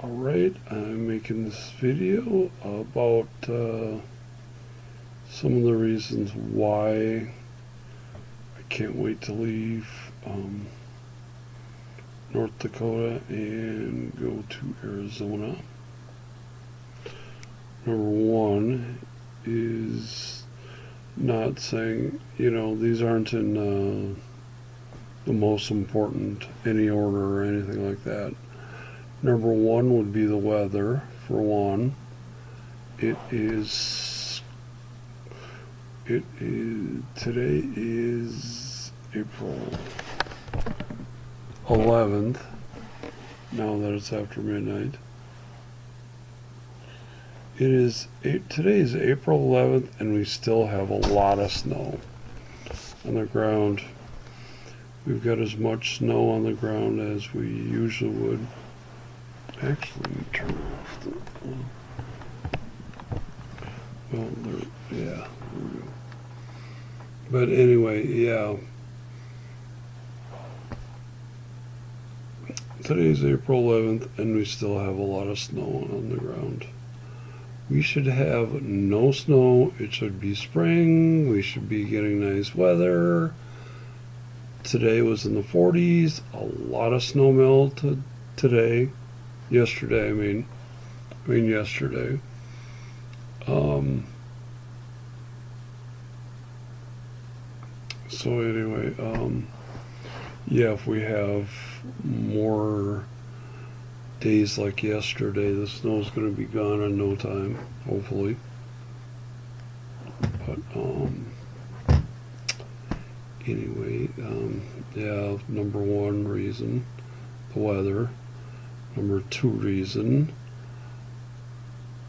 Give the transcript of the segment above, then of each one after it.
Alright, I'm making this video about some of the reasons why I can't wait to leave North Dakota and go to Arizona. Number one is not saying, these aren't in the most important, any order or anything like that. Number one would be the weather, for one. Today is April 11th, now that it's after midnight. Today is April 11th, and we still have a lot of snow on the ground. We've got as much snow on the ground as we usually would. Actually, let me turn off there we go. But anyway, yeah. Today's April 11th, and we still have a lot of snow on the ground. We should have no snow. It should be spring. We should be getting nice weather. Today was in the 40s. A lot of snow melted today. Yesterday, I mean yesterday. So anyway, if we have more days like yesterday, the snow's going to be gone in no time, hopefully. But anyway, number one reason, the weather. Number two reason,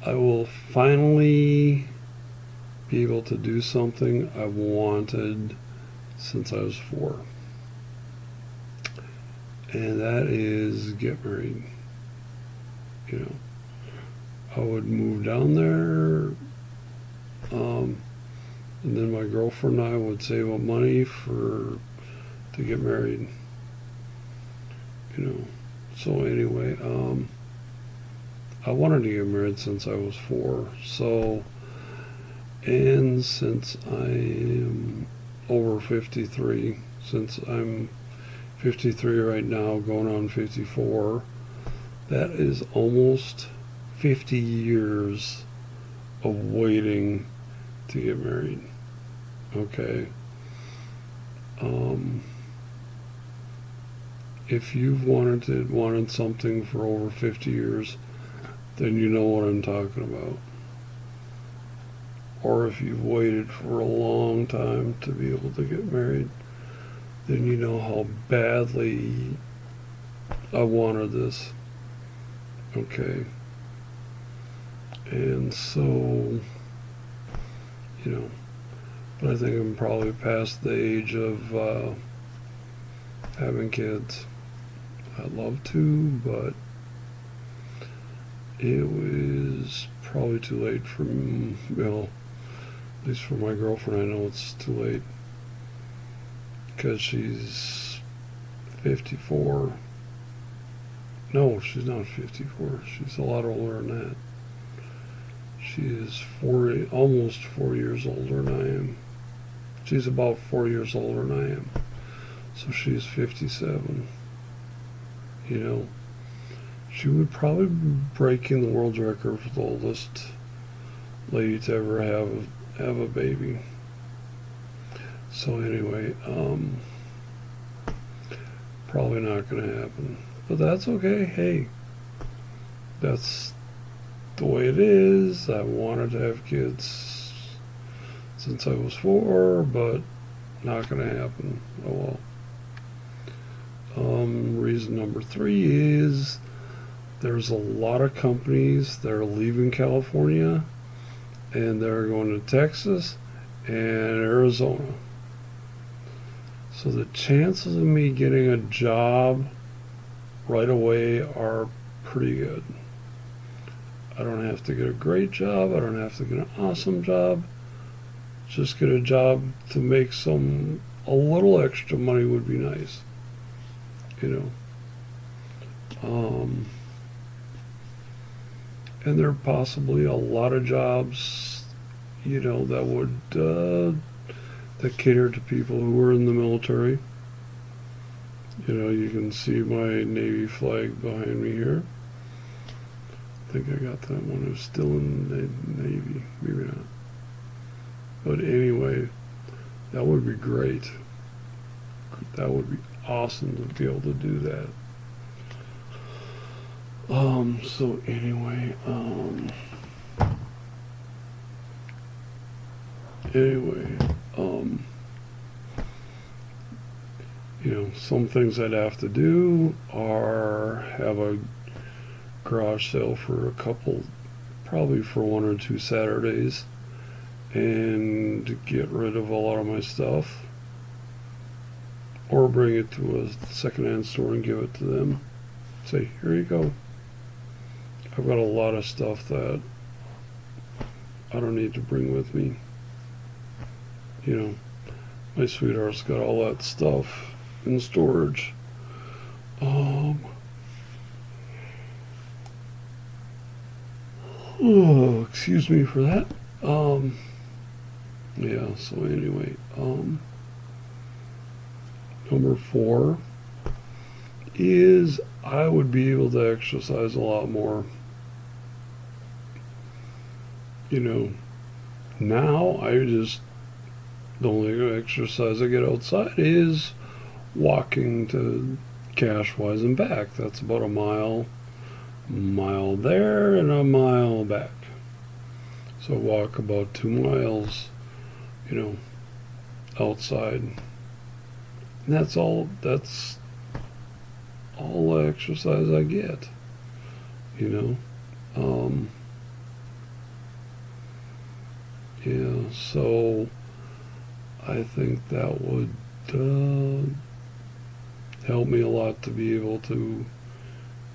I will finally be able to do something I've wanted since I was 4. And that is get married. I would move down there, and then my girlfriend and I would save up money to get married. So anyway, I wanted to get married since I was 4. And since I am over 53, since I'm 53 right now, going on 54, that is almost 50 years of waiting to get married. Okay. If you've wanted something for over 50 years, then you know what I'm talking about. Or if you've waited for a long time to be able to get married, then you know how badly I wanted this. Okay. And so, but I think I'm probably past the age of having kids. I'd love to, but it was probably too late for me. Well, at least for my girlfriend, I know it's too late. Because she's 54. No, she's not 54. She's a lot older than that. She is almost 4 years older than I am. She's about 4 years older than I am. So she's 57. She would probably be breaking the world record for the oldest lady to ever have a baby. So anyway, probably not going to happen. But that's okay. Hey, that's the way it is. I wanted to have kids since I was 4, but not going to happen. Oh well. Reason number 3 is there's a lot of companies that are leaving California and they're going to Texas and Arizona. So the chances of me getting a job right away are pretty good. I don't have to get a great job. I don't have to get an awesome job. Just get a job to make a little extra money would be nice. and there are possibly a lot of jobs, that would that cater to people who are in the military. You can see my Navy flag behind me here. I think I got that one. I'm still in the Navy. Maybe not. But anyway, that would be great. That would be awesome to be able to do that. So anyway, um, some things I'd have to do are have a garage sale for a couple, probably for 1 or 2 Saturdays, and get rid of a lot of my stuff, or bring it to a secondhand store and give it to them. Say, here you go. I've got a lot of stuff that I don't need to bring with me. My sweetheart's got all that stuff in storage. Oh, excuse me for that. Yeah, so anyway, number 4 is I would be able to exercise a lot more. Now the only exercise I get outside is walking to Cashwise and back. That's about a mile there and a mile back. So walk about 2 miles, outside. And that's all the exercise I get, Yeah, so I think that would help me a lot to be able to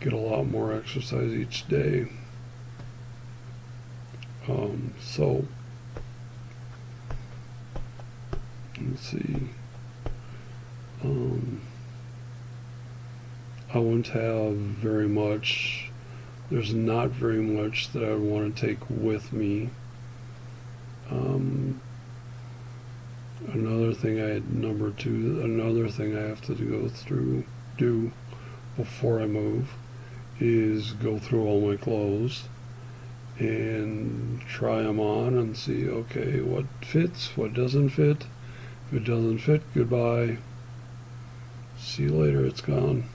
get a lot more exercise each day. So let's see. I wouldn't have very much. There's not very much that I would want to take with me. Another thing number 2, another thing I have to do before I move is go through all my clothes and try them on and see, okay, what fits, what doesn't fit. If it doesn't fit, goodbye. See you later, it's gone.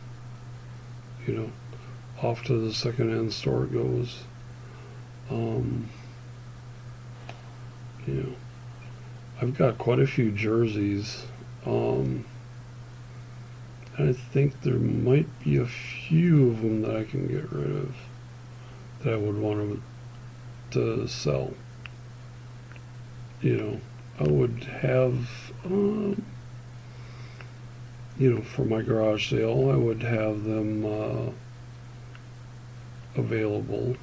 Off to the secondhand store it goes. I've got quite a few jerseys. And I think there might be a few of them that I can get rid of that I would want to sell. I would have, for my garage sale, I would have them available.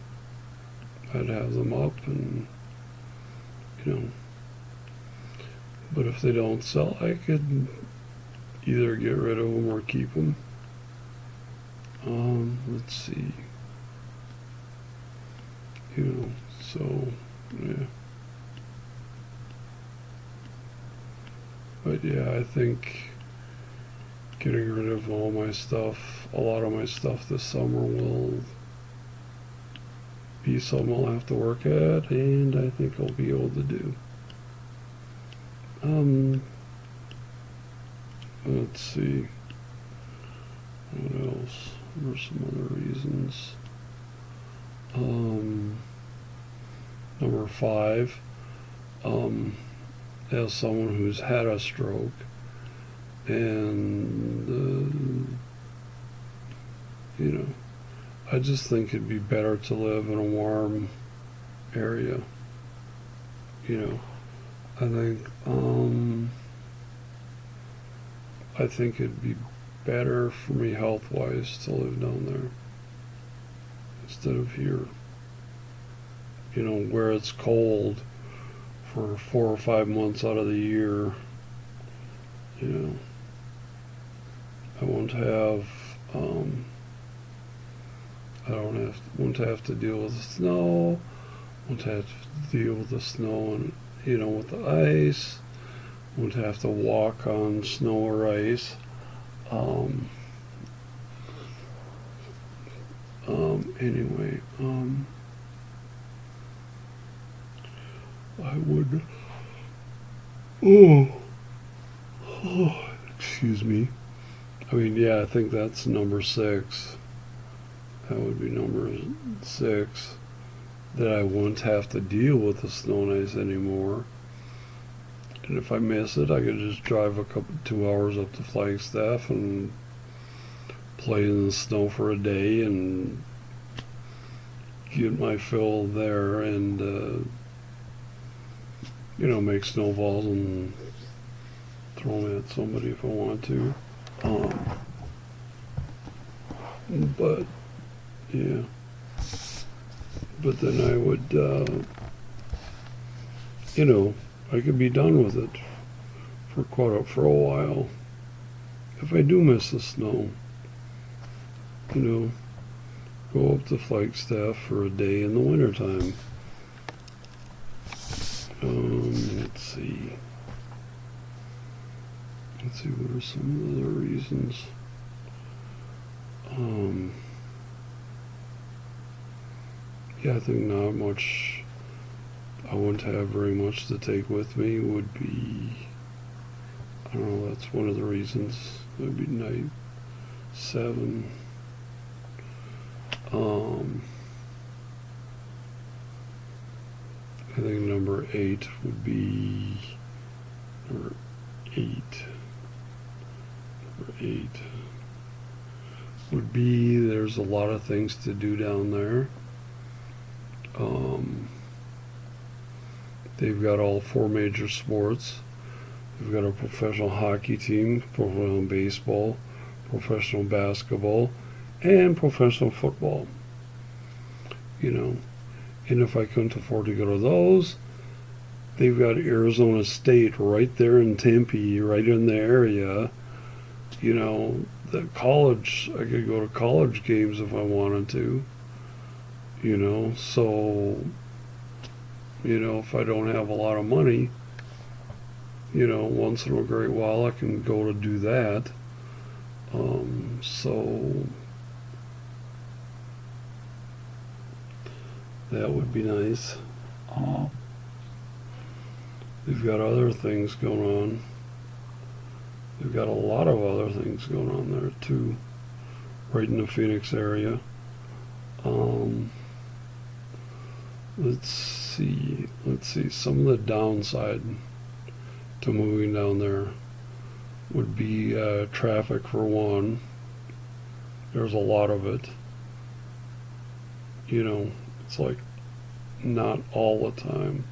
I'd have them up and, but if they don't sell, I could either get rid of them or keep them. Let's see. So, yeah. But yeah, I think getting rid of all my stuff, a lot of my stuff this summer will be something I'll have to work at, and I think I'll be able to do. Let's see. What else? What are some other reasons? Number 5, as someone who's had a stroke, and I just think it'd be better to live in a warm area. I think it'd be better for me health-wise to live down there instead of here. Where it's cold for 4 or 5 months out of the year. I won't have won't have to deal with the snow, won't have to deal with the snow and with the ice, won't have to walk on snow or ice. Um, anyway, I would. Oh, excuse me. I mean, yeah, I think that's number 6. That would be number 6. That I wouldn't have to deal with the snow and ice anymore. And if I miss it, I could just drive 2 hours up to Flagstaff and play in the snow for a day and get my fill there and make snowballs and throw them at somebody if I want to. But yeah, but then I would, I could be done with it for a while. If I do miss the snow, go up to Flagstaff for a day in the wintertime. Let's see. What are some of the other reasons? Yeah, I think not much. I wouldn't have very much to take with me. Would be, I don't know. That's one of the reasons. It would be night 7. I think number 8 would be number 8. Number 8 would be there's a lot of things to do down there. They've got all 4 major sports. They've got a professional hockey team, professional baseball, professional basketball, and professional football. And if I couldn't afford to go to those, they've got Arizona State right there in Tempe, right in the area. The college, I could go to college games if I wanted to. So, if I don't have a lot of money, once in a great while I can go to do that. So that would be nice. They've got other things going on. They've got a lot of other things going on there too, right in the Phoenix area. Let's see. Some of the downside to moving down there would be traffic for one. There's a lot of it. It's like not all the time,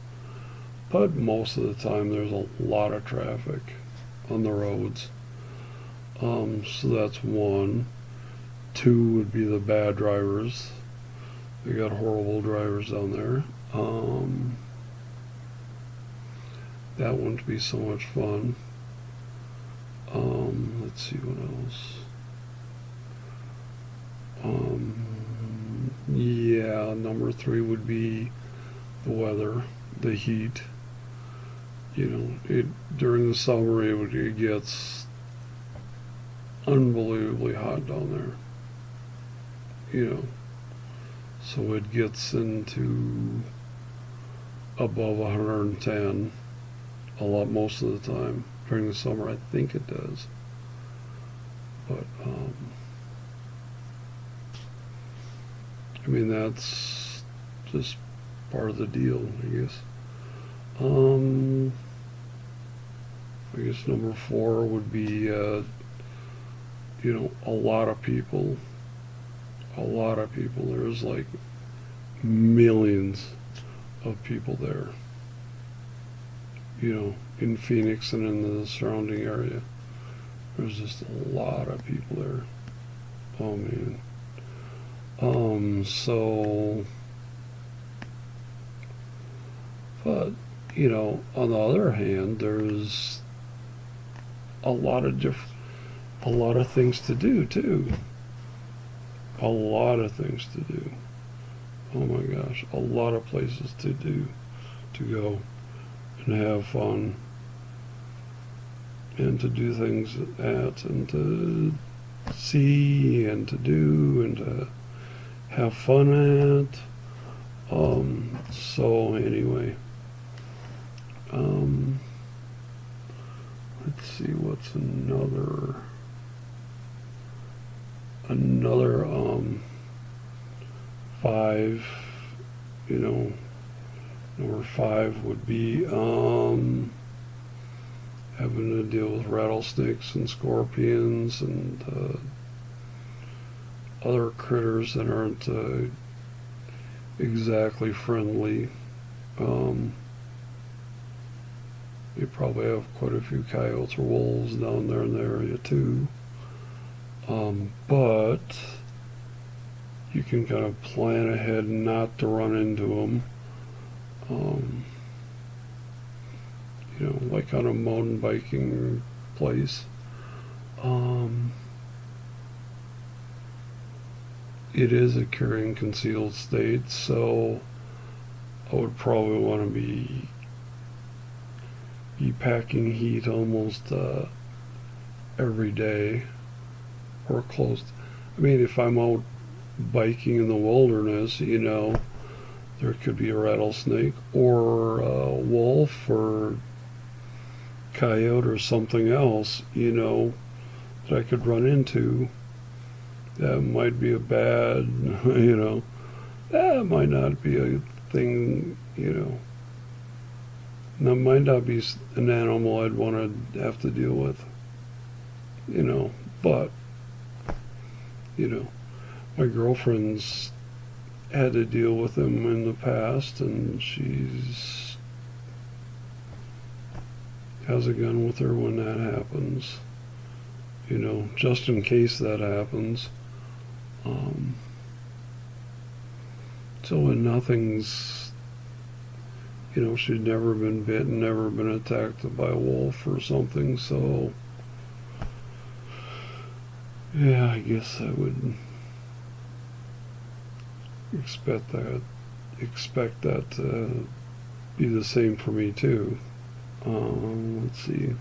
but most of the time there's a lot of traffic on the roads. So that's one. 2 would be the bad drivers. They got horrible drivers down there. That wouldn't be so much fun. Let's see what else. Yeah, number 3 would be the weather, the heat. During the summer it gets unbelievably hot down there. So it gets into above 110 a lot most of the time. During the summer, I think it does. But that's just part of the deal, I guess. I guess number 4 would be a lot of people. A lot of people. There's like millions of people there. In Phoenix and in the surrounding area. There's just a lot of people there. Oh man. But on the other hand, there's a lot of things to do too. a lot of things to do. Oh my gosh, a lot of places to go and have fun and to do things at and to see and to do and to have fun at. So anyway, let's see what's another 5, number 5 would be having to deal with rattlesnakes and scorpions and other critters that aren't exactly friendly. You probably have quite a few coyotes or wolves down there in the area too. But you can kind of plan ahead not to run into them. Like on a mountain biking place. It is a carry and concealed state, so I would probably want to be packing heat almost every day or close. I mean, if I'm out biking in the wilderness, there could be a rattlesnake or a wolf or coyote or something else, that I could run into. That might be a bad, that might not be a thing, that might not be an animal I'd want to have to deal with, but, my girlfriend's had to deal with them in the past, and she's has a gun with her when that happens, just in case that happens. So when nothing's, she'd never been bitten, never been attacked by a wolf or something, so yeah, I guess I would expect that to be the same for me too. Let's see.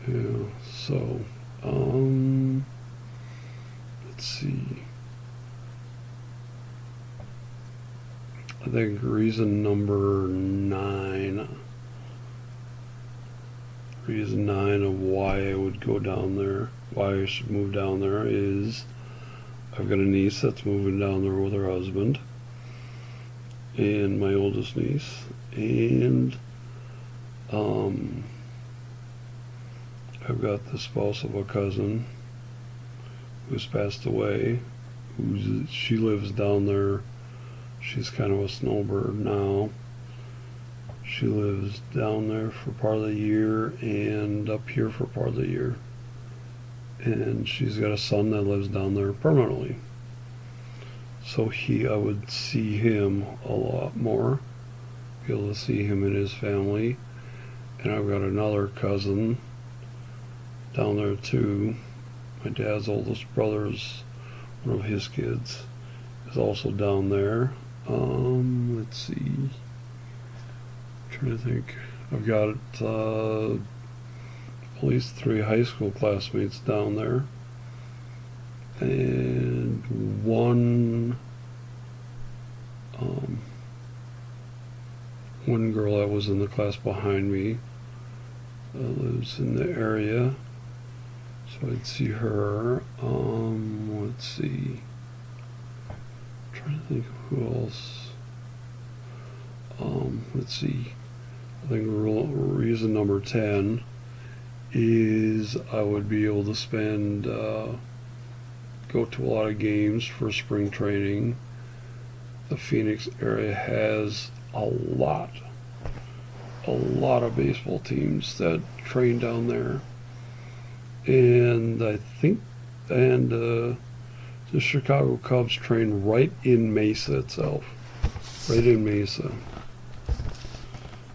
Yeah, so let's see. I think reason number 9 of why I would go down there, why I should move down there, is I've got a niece that's moving down there with her husband, and my oldest niece, and I've got the spouse of a cousin who's passed away. She lives down there. She's kind of a snowbird now. She lives down there for part of the year and up here for part of the year. And she's got a son that lives down there permanently. So I would see him a lot more, be able to see him and his family. And I've got another cousin down there too. My dad's oldest brother's, one of his kids, is also down there. Let's see. I'm trying to think. I've got at least 3 high school classmates down there, and one girl that was in the class behind me lives in the area, so I'd see her. Let's see. I'm trying to think of who else. Let's see. I think reason number 10 is I would be able to go to a lot of games for spring training. The Phoenix area has a lot of baseball teams that train down there, and I think the Chicago Cubs train right in Mesa itself, right in Mesa.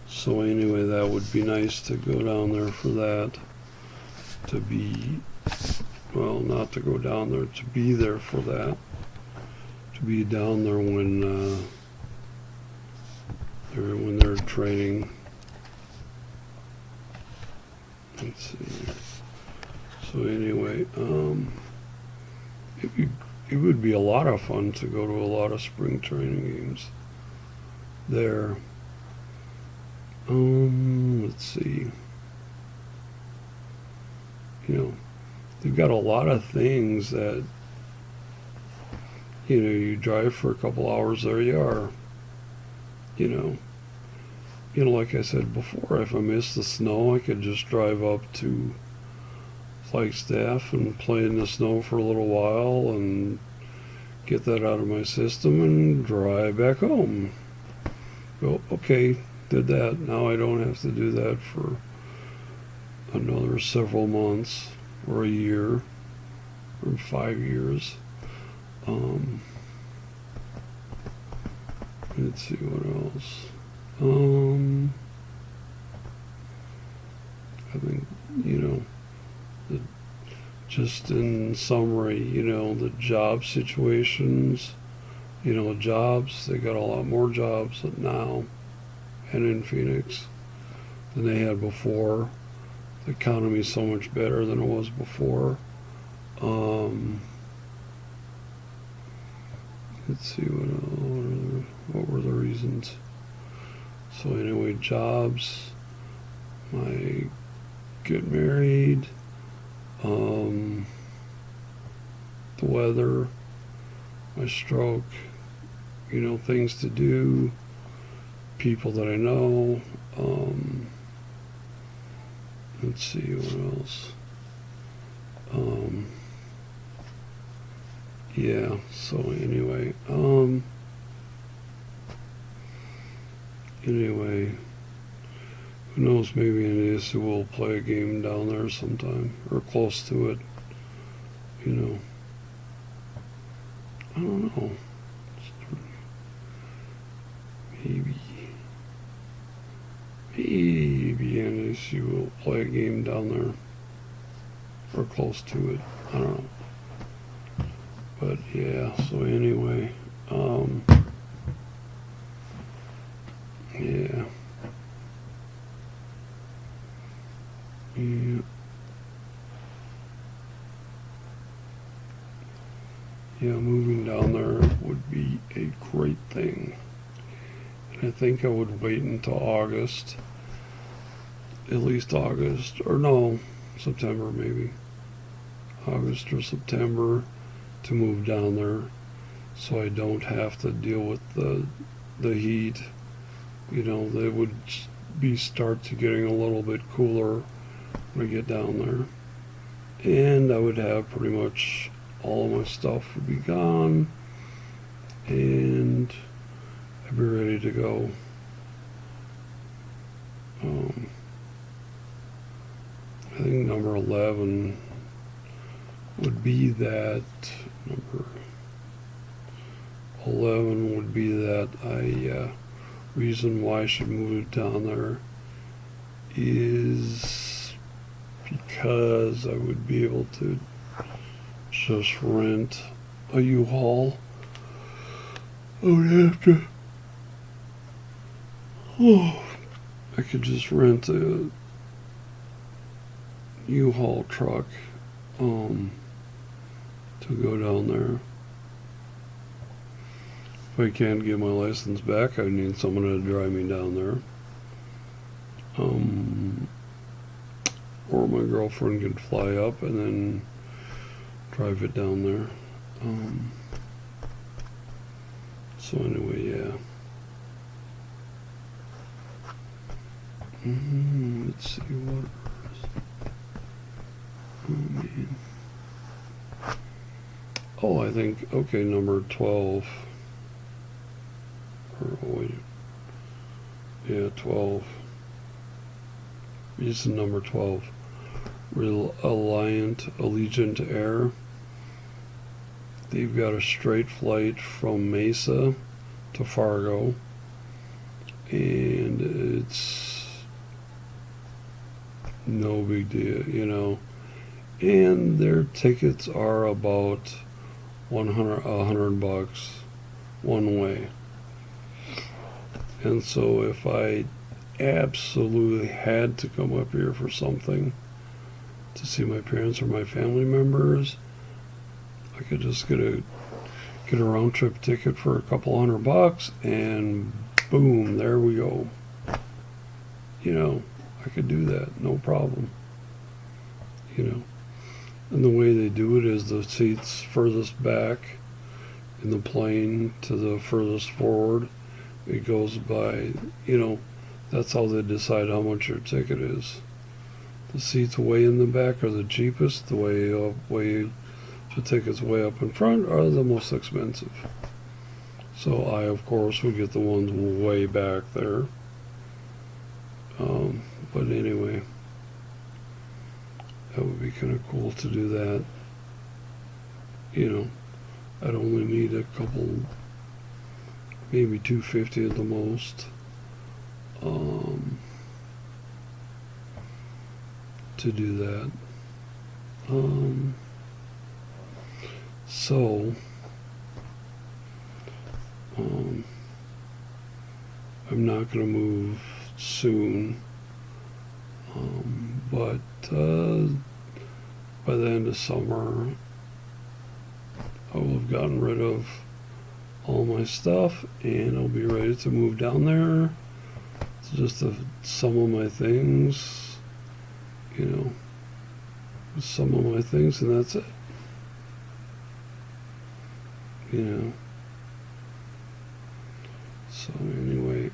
So anyway, that would be nice to go down there for that, to be well, not to go down there, to be there for that, to be down there when they're training. Let's see. So anyway, it would be a lot of fun to go to a lot of spring training games there. Let's see. You know, they've got a lot of things that, you know, you drive for a couple hours, there you are. You know, like I said before, if I miss the snow, I could just drive up to Flagstaff and play in the snow for a little while and get that out of my system and drive back home. Well, okay, did that. Now I don't have to do that for another several months or a year or 5 years. Let's see what else. I think, you know, just in summary, you know, the job situations, you know, jobs, they got a lot more jobs now and in Phoenix than they had before. The economy is so much better than it was before. Let's see what were the reasons. So anyway, jobs, my get married, the weather, my stroke, you know, things to do, people that I know. Let's see what else. Yeah, so anyway, who knows, maybe in this we'll play a game down there sometime, or close to it, you know. I don't know. Maybe NSU will play a game down there, or close to it. I don't know. But yeah, so anyway, yeah. Yeah. Yeah, moving down there would be a great thing. And I think I would wait until August, at least August, or no, September maybe. August or September to move down there so I don't have to deal with the heat. You know, they would start to getting a little bit cooler when I get down there. And I would have pretty much all of my stuff would be gone and I'd be ready to go. I think number 11 would be that number 11 would be that reason why I should move down there is because I would be able to just rent a U-Haul. I would have to, I could just rent a U-Haul truck to go down there. If I can't get my license back, I need someone to drive me down there. Or my girlfriend could fly up and then drive it down there. So anyway, yeah. Let's see what. Oh man. Oh, I think, okay, number 12. Or, oh, wait. Yeah, 12. Reason number 12. Allegiant Air. They've got a straight flight from Mesa to Fargo. And it's no big deal, you know. and their tickets are about $100 one way. And so if I absolutely had to come up here for something to see my parents or my family members, I could just get a round trip ticket for a couple $100 and boom, there we go. You know, I could do that, no problem. You know, and the way they do it is the seats furthest back in the plane to the furthest forward. It goes by, you know, that's how they decide how much your ticket is. The seats way in the back are the cheapest. The the tickets way up in front are the most expensive. So I, of course, would get the ones way back there. But anyway, that would be kind of cool to do that. You know, I'd only need a couple, maybe $250 at the most, to do that. So, I'm not going to move soon, but by the end of summer, I will have gotten rid of all my stuff and I'll be ready to move down there. It's just some of my things, you know, some of my things, and that's it. You know. So anyway,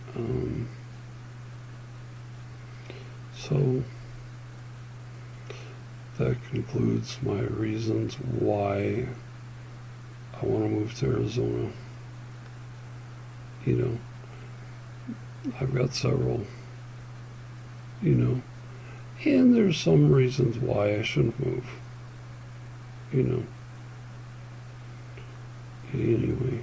so that concludes my reasons why I want to move to Arizona. You know, I've got several, you know, and there's some reasons why I shouldn't move, you know. Anyway.